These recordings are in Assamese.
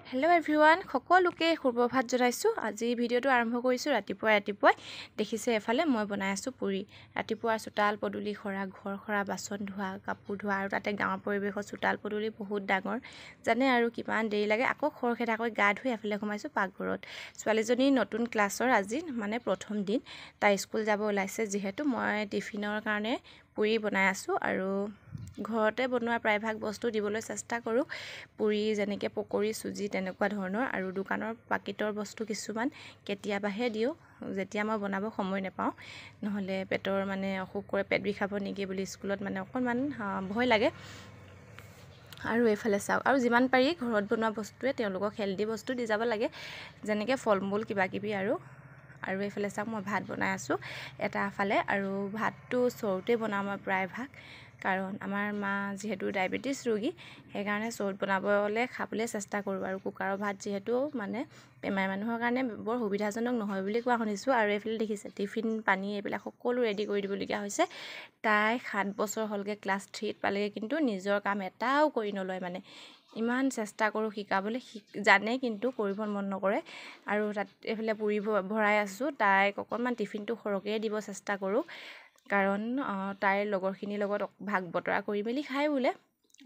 হেল্ল' এভৰিৱান, সকলোকে সুপ্ৰভাত জনাইছোঁ। আজি ভিডিঅ'টো আৰম্ভ কৰিছোঁ ৰাতিপুৱাই দেখিছে এফালে মই বনাই আছোঁ পুৰি। ৰাতিপুৱা চোতাল পদূলি সৰা, ঘৰ সৰা, বাচন ধোৱা, কাপোৰ ধোৱা, আৰু তাতে গাঁৱৰ পৰিৱেশত চোতাল পদূলি বহুত ডাঙৰ, জানে আৰু কিমান দেৰি লাগে। আকৌ খৰখেদাকৈ গা ধুই এফালে সোমাইছোঁ পাকঘৰত। ছোৱালীজনী নতুন ক্লাছৰ আজি মানে প্ৰথম দিন, তাই স্কুল যাব ওলাইছে। যিহেতু মই টিফিনৰ কাৰণে পুৰি বনাই আছোঁ আৰু ঘৰতে বনোৱা প্ৰায়ভাগ বস্তু দিবলৈ চেষ্টা কৰোঁ। পুৰি যেনেকৈ পকৰি, চুজি তেনেকুৱা ধৰণৰ, আৰু দোকানৰ পাকিটৰ বস্তু কিছুমান কেতিয়াবাহে দিওঁ, যেতিয়া মই বনাব সময় নাপাওঁ, নহ'লে পেটৰ মানে অসুখ কৰে, পেট বিষাব নেকি বুলি স্কুলত মানে অকণমান ভয় লাগে। আৰু এইফালে চাওক, আৰু যিমান পাৰি ঘৰত বনোৱা বস্তুৱে তেওঁলোকক হেল্ডি বস্তু দি যাব লাগে, যেনেকৈ ফল মূল কিবাকিবি আৰু এইফালে চাওক মই ভাত বনাই আছোঁ এটা ফালে, আৰু ভাতটো চৰুতে বনাওঁ মই প্ৰায়ভাগ, কাৰণ আমাৰ মা যিহেতু ডায়েবেটিছ ৰোগী, সেইকাৰণে চৰুত বনাবলৈ খাবলৈ চেষ্টা কৰোঁ। আৰু কুকাৰৰ ভাত যিহেতু মানে বেমাৰী মানুহৰ কাৰণে বৰ সুবিধাজনক নহয় বুলি কোৱা শুনিছোঁ। আৰু এইফালে দেখিছে টিফিন পানী এইবিলাক সকলো ৰেডি কৰি দিবলগীয়া হৈছে। তাই 7 বছৰ হ'লগৈ, ক্লাছ 3ত পালেগৈ, কিন্তু নিজৰ কাম এটাও কৰি নলয়। মানে ইমান চেষ্টা কৰোঁ শিকাবলৈ, জানে কিন্তু কৰিব মন নকৰে। আৰু তাত এইফালে পুৰি ভৰাই আছোঁ, তাইক অকণমান টিফিনটো সৰহকৈ দিব চেষ্টা কৰোঁ, কাৰণ তাইৰ লগৰখিনিৰ লগত ভাগ বতৰা কৰি মেলি খাই বোলে।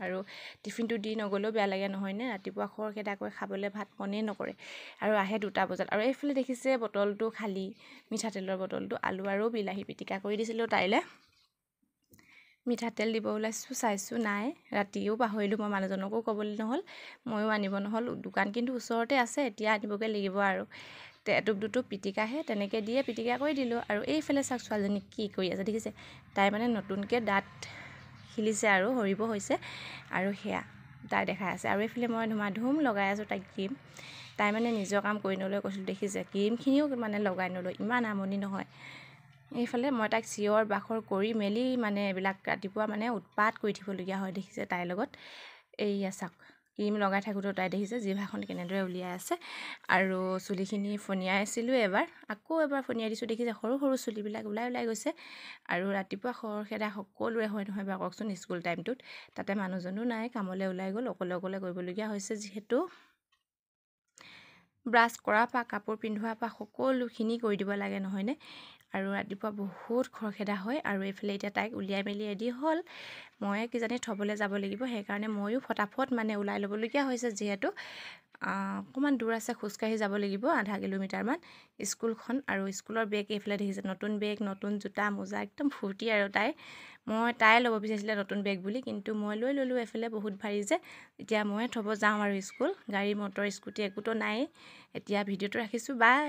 আৰু টিফিনটো দি নগ'লেও বেয়া লাগে নহয়নে, ৰাতিপুৱা খৰখেদাকৈ খাবলৈ ভাত মনেই নকৰে। আৰু আহে 2টা বজাত। আৰু এইফালে দেখিছে বটলটো খালী, মিঠাতেলৰ বটলটো, আলু আৰু বিলাহী পিটিকা কৰি দিছিলোঁ তাইলৈ। মিঠাতেল দিব ওলাইছোঁ, চাইছোঁ নাই, ৰাতিও পাহৰিলোঁ, মই মানুহজনকো ক'বলৈ নহ'ল, ময়ো আনিব নহ'ল। দোকান কিন্তু ওচৰতে আছে, এতিয়া আনিবগৈ লাগিব। আৰু এটুপ দুটুপ পিটিকাহে, তেনেকৈ দিয়ে পিটিকা কৰি দিলোঁ। আৰু এইফালে চাওক ছোৱালীজনী কি কৰি আছে দেখিছে, তাই মানে নতুনকৈ দাঁত খিলিছে আৰু সৰিব হৈছে, আৰু সেয়া তাই দেখাই আছে। আৰু এইফালে মই ধুমাধুম লগাই আছোঁ তাইক ক্ৰীম। তাই মানে নিজৰ কাম কৰি নলৈ কৈছিলোঁ, দেখিছে ক্ৰীমখিনিও মানে লগাই নলয়, ইমান আমনি নহয়। এইফালে মই তাইক চিঞৰ বাখৰ কৰি মেলি মানে এইবিলাক ৰাতিপুৱা মানে উৎপাত কৰি থাকিবলগীয়া হয়, দেখিছে তাইৰ লগত। এইয়া চাওক, ক্ৰীম লগাই থাকোঁতেও তাই দেখিছে জিভাখন কেনেদৰে উলিয়াই আছে। আৰু চুলিখিনি ফনিয়াইছিলোঁ এবাৰ, আকৌ এবাৰ ফনিয়াই দিছোঁ, দেখিছে সৰু সৰু চুলিবিলাক ওলাই গৈছে। আৰু ৰাতিপুৱা খৰখেদা সকলোৰে হয় নহয় বাৰু কওকচোন, স্কুল টাইমটোত, তাতে মানুহজনো নাই, কামলৈ ওলাই গ'ল, অকলে কৰিবলগীয়া হৈছে। যিহেতু ব্ৰাছ কৰাৰ পৰা কাপোৰ পিন্ধোৱাৰ পৰা সকলোখিনি কৰি দিব লাগে নহয়নে। আৰু ৰাতিপুৱা বহুত খৰখেদা হয়। আৰু এইফালে এতিয়া তাইক উলিয়াই মেলি ৰেডি হ'ল, ময়ে কিজানি থ'বলৈ যাব লাগিব, সেইকাৰণে ময়ো ফটাফট মানে ওলাই ল'বলগীয়া হৈছে। যিহেতু অকণমান দূৰ আছে, খোজকাঢ়ি যাব লাগিব আধা কিলোমিটাৰমান স্কুলখন। আৰু স্কুলৰ বেগ এইফালে দেখিছে, নতুন বেগ, নতুন জোতা মোজা, একদম ফূৰ্তি আৰু তাই ল'ব বিচাৰিছিলে নতুন বেগ বুলি, কিন্তু মই লৈ ল'লোঁ। এইফালে বহুত ভাৰী যে, এতিয়া ময়ে থ'ব যাওঁ আৰু স্কুল, গাড়ী মটৰ স্কুটি একোতো নায়েই। এতিয়া ভিডিঅ'টো ৰাখিছোঁ, বাই।